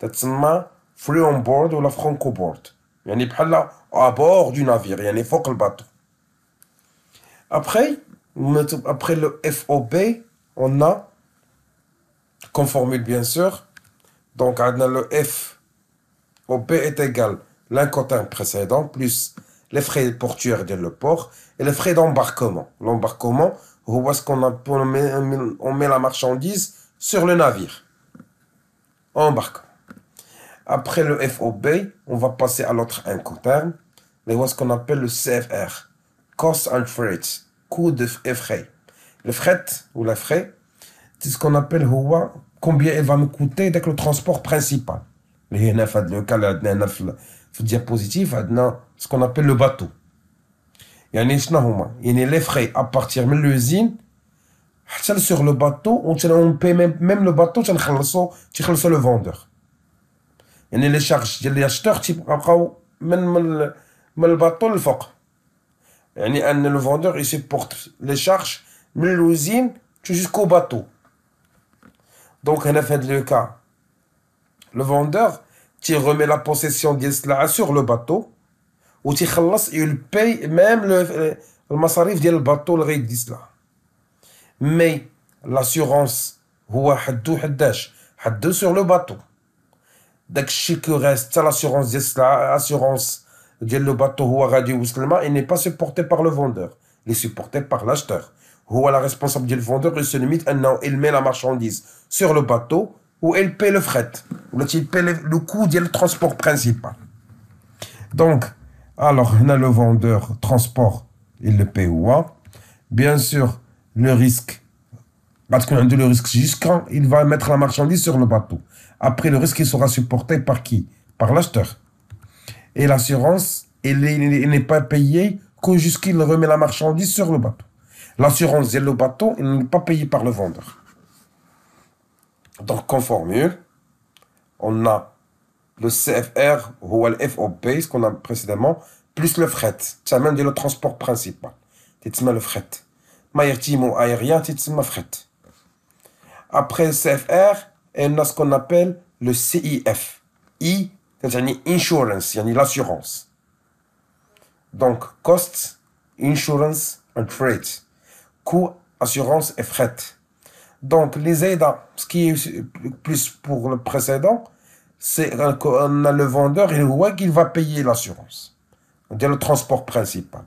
تتسمى free on board ولا franco board. يعني بحال à bord du navire, يعني فوق الباطو. Après le FOB, on a, comme formule bien sûr, donc le FOB est égal l'incoterm précédent plus les frais portuaires de le port et les frais d'embarquement. L'embarquement, où est-ce on met la marchandise sur le navire. Embarquement. Après le FOB, on va passer à l'autre incoterm, où est-ce qu'on appelle le CFR, Cost and Freight, coût et frais. Le fret ou les frais, c'est ce qu'on appelle combien il va me coûter dès que le transport principal. Le cas, le diapositive, ce qu'on appelle le bateau. يعني شنو هما؟ يعني les frais à partir de l'usine حتى sur le bateau on paie même le bateau تيخلصوا le vendeur. يعني les charges ديال l'acheteur تيبقاو من الباطو للفوق. يعني ان le vendeur il supporte les charges من l'usine jusqu'au bateau. Donc هنا في هذا le cas le vendeur tu remet la possession ديال السلعه sur le bateau و تيخلص il paye même المصاريف ديال الباطو اللي غيدي السلعه. مي l'assurance هو حدو sur le bateau. داكشي كو ريست حتى l'assurance ديال السلعه assurance ديال le bateau هو غادي يوصل الماء il n'est pas supporté par le vendeur, il est supporté par l'acheteur. هو la responsable ديال le vendeur il se limite انه il met la marchandise sur le bateau ou il paie le fret ou il paie le coût du transport principal. Donc alors là le vendeur transport il le paie ou pas. Bien sûr le risque parce qu'on a le risque jusqu'à il va mettre la marchandise sur le bateau. Après le risque il sera supporté par qui? Par l'acheteur. Et l'assurance il n'est pas payé que jusqu'il remet la marchandise sur le bateau. L'assurance de le bateau il n'est pas payé par le vendeur. Donc, comme formule, on a le CFR ou le FOB, ce qu'on a précédemment, plus le fret. Ça même dit le transport principal. C'est le fret. Maritime ou aérien, c'est le fret. Après le CFR, on a ce qu'on appelle le CIF. I, c'est insurance, c'est l'assurance. Donc, cost, insurance and freight. Coût, assurance et fret. Donc, les aides, ce qui est plus pour le précédent, c'est qu'on a le vendeur et qu'il va payer l'assurance. C'est le transport principal.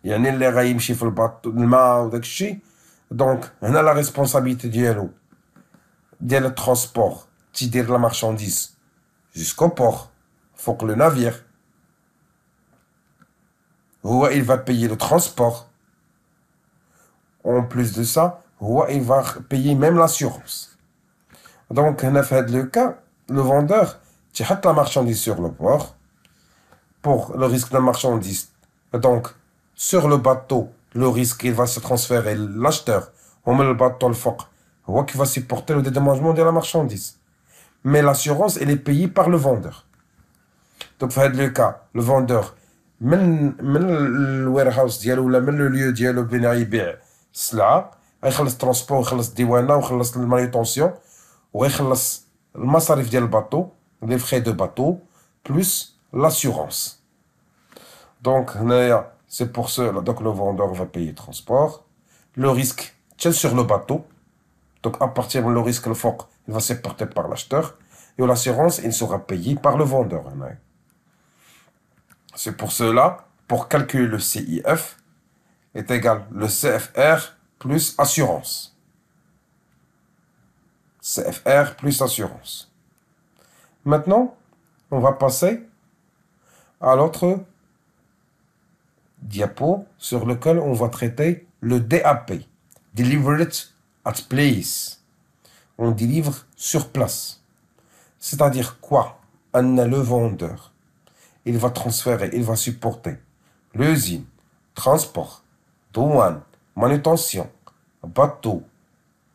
Il y a les raïms chiffres le bateau, le mât ou d'acchi. Donc, on a la responsabilité du transport, de la marchandise jusqu'au port. Il faut que le navire, il va payer le transport. En plus de ça, il va payer même l'assurance. Donc, dans le cas, le vendeur, tu as la marchandise sur le port pour le risque de la marchandise. Donc, sur le bateau, le risque, il va se transférer l'acheteur. On met le bateau le foc. Qui va supporter le dédommagement de la marchandise. Mais l'assurance, elle est payée par le vendeur. Donc, dans le cas, le vendeur, même le warehouse, même le lieu où il va يبيع السلعة, يخلص الترونسبور ويخلص الديوانه ويخلص المانيتونسيون ويخلص المصاريف ديال الباطو لي فخي دو باطو plus l'assurance. Donc c'est pour cela donc le vendeur va payer le transport, le risque tient sur le bateau. Donc à partir du risque le foc il va se porter par l'acheteur et l'assurance il sera payé par le vendeur. C'est pour cela pour calculer le CIF est égal le CFR plus assurance. CFR plus assurance. Maintenant, on va passer à l'autre diapo sur lequel on va traiter le DAP. Delivered at place. On délivre sur place. C'est-à-dire quoi? Le vendeur, il va transférer, il va supporter l'usine, transport, douane, manutention, bateau.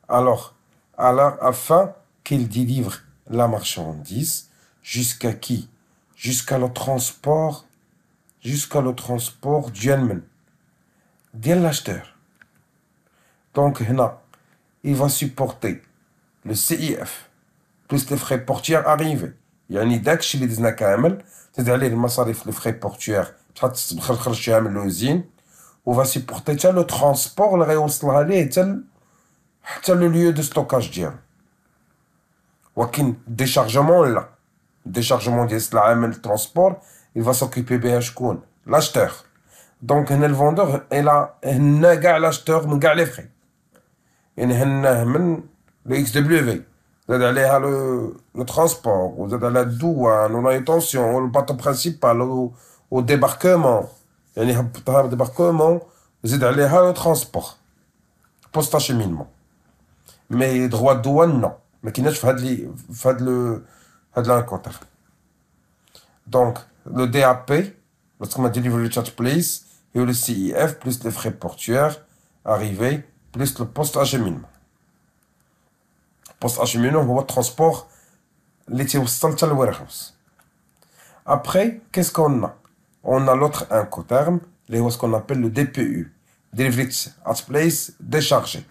Alors, afin qu'il délivre la marchandise jusqu'à qui? Jusqu'à le transport du Yemen, de l'acheteur. Donc, là, il va supporter le CIF plus les frais portiers arrivés يعني داكشي اللي دزنا كامل تزيد عليه المصاريف لي فخي بورتوير تخرجيها من لوزين وفا سيبورتي حتى لو ترونسبور اللي غيوصلها ليه حتى لو ليو دو ستوكاج ديالو. ولكن ديشارجمون لا، ديشارجمون ديال العامل ترونسبور il va s'occuper بها شكون؟ لاشتور. دونك هنا الفوندور هنا كاع لاشتور من كاع لي فخي، يعني هناه من لو اكس دبليو في، زاد عليها لو ترونسبور وزاد عليها الدوان والمانيتونسيون والباطو برينسيبال والديباركمون، يعني هبطها بالديباركمون زيد عليها لو ترونسبور بوست اشيمينمون. مي دغوا الدوان نو ما كايناش في هاد لانكوتر. دونك le DAP, lorsqu'on a delivery charge place, et le CIF, plus les frais portuaires, arrivés, plus le post-acheminement. Post-acheminement, on voit le transport, l'été au sol, le warehouse. Après, qu'est-ce qu'on a? On a l'autre incoterm, ce qu'on appelle le DPU, delivery charge place déchargé.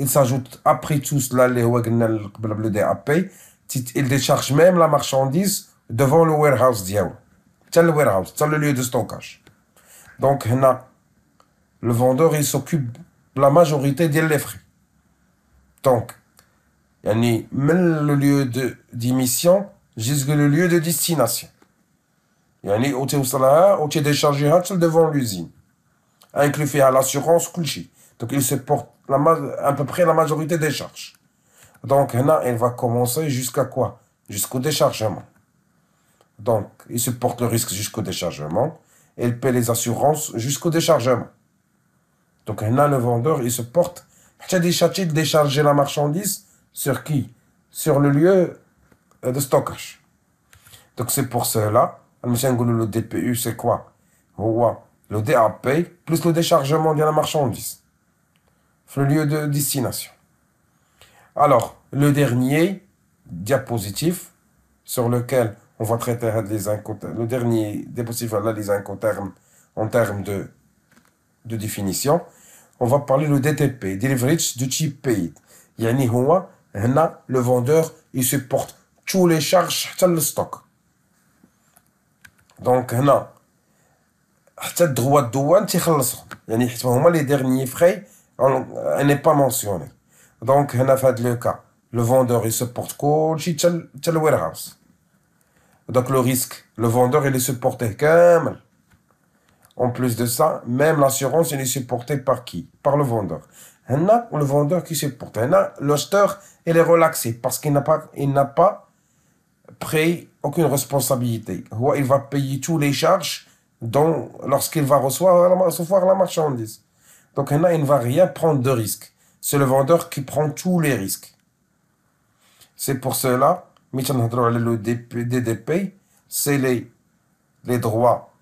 Il s'ajoute après tout cela, le DAP, il décharge même la marchandise devant le warehouse diao, le warehouse, le lieu de stockage. Donc le vendeur il s'occupe de la majorité des frais. Donc même le lieu d'émission jusqu'au lieu de destination. Où tu es déchargé devant l'usine, inclus à l'assurance kulchi. Donc il se porte à peu près la majorité des charges. Donc il va commencer jusqu'à quoi? Jusqu'au déchargement. Donc, il supporte le risque jusqu'au déchargement et il paie les assurances jusqu'au déchargement. Donc, là, le vendeur, il se porte à décharger la marchandise sur qui? Sur le lieu de stockage. Donc, c'est pour cela, le DPU, c'est quoi? Le DAP plus le déchargement de la marchandise. Le lieu de destination. Alors, le dernier diapositive sur lequel on va traiter le dernier diapositive, les incoterms en termes de définition. On va parler le DTP, Delivery to Cheap Paid. يعني هو هنا le vendeur il supporte tous les charges حتى le stock. Donc هنا حتى الدغوا الدوان تيخلصهم، يعني حيت هما les derniers frais n'est pas mentionné. Donc هنا في هذا le cas le vendeur il supporte كلشي حتى le warehouse. Donc le risque, le vendeur il est supporté comme. En plus de ça, même l'assurance il est supportée par qui? Par le vendeur. Le vendeur qui supporte. L'acheteur il est relaxé parce qu'il n'a pas pris aucune responsabilité. Il va payer tous les charges lorsqu'il va recevoir la marchandise. Donc il ne va rien prendre de risque. C'est le vendeur qui prend tous les risques. C'est pour cela le DDP, c'est les droits,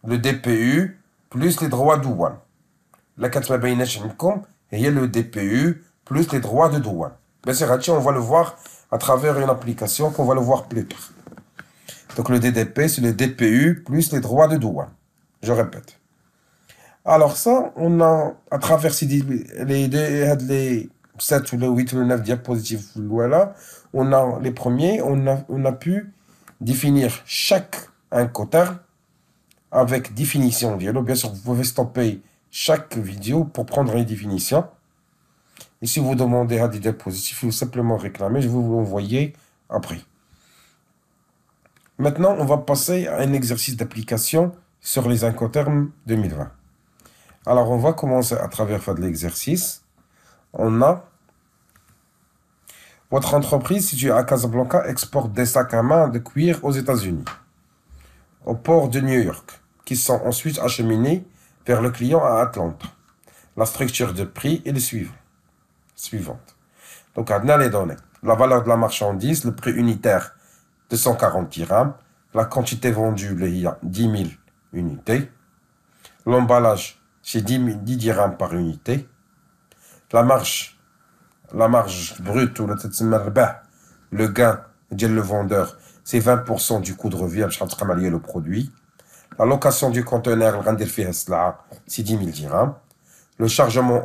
le DPU plus les droits de douane. La il y a le DPU plus les droits de douane. Mais c'est on va le voir à travers une application qu'on va le voir plus tard. Donc le DDP, c'est le DPU plus les droits de douane. Je répète. Alors ça, on a à travers les 7 ou les 8 ou les 9 diapositives, voilà, on a les premiers, on a pu définir chaque incoterm avec définition. Bien sûr, vous pouvez stopper chaque vidéo pour prendre les définitions. Et si vous demandez à des diapositives, il faut simplement réclamer, je vais vous l'envoyer après. Maintenant, on va passer à un exercice d'application sur les incoterms 2020. Alors, on va commencer à travers l'exercice. On a votre entreprise située à Casablanca exporte des sacs à main de cuir aux États-Unis, au port de New York, qui sont ensuite acheminés vers le client à Atlanta. La structure de prix est la suivante. Donc, on a les données. La valeur de la marchandise, le prix unitaire de 140 dirhams, la quantité vendue, il y a 10 000 unités. L'emballage, c'est 10 dirhams par unité. La marge brute, ou le gain, le vendeur, c'est 20% du coût de revient, le produit. La location du conteneur, c'est 10 000 dirhams. Le chargement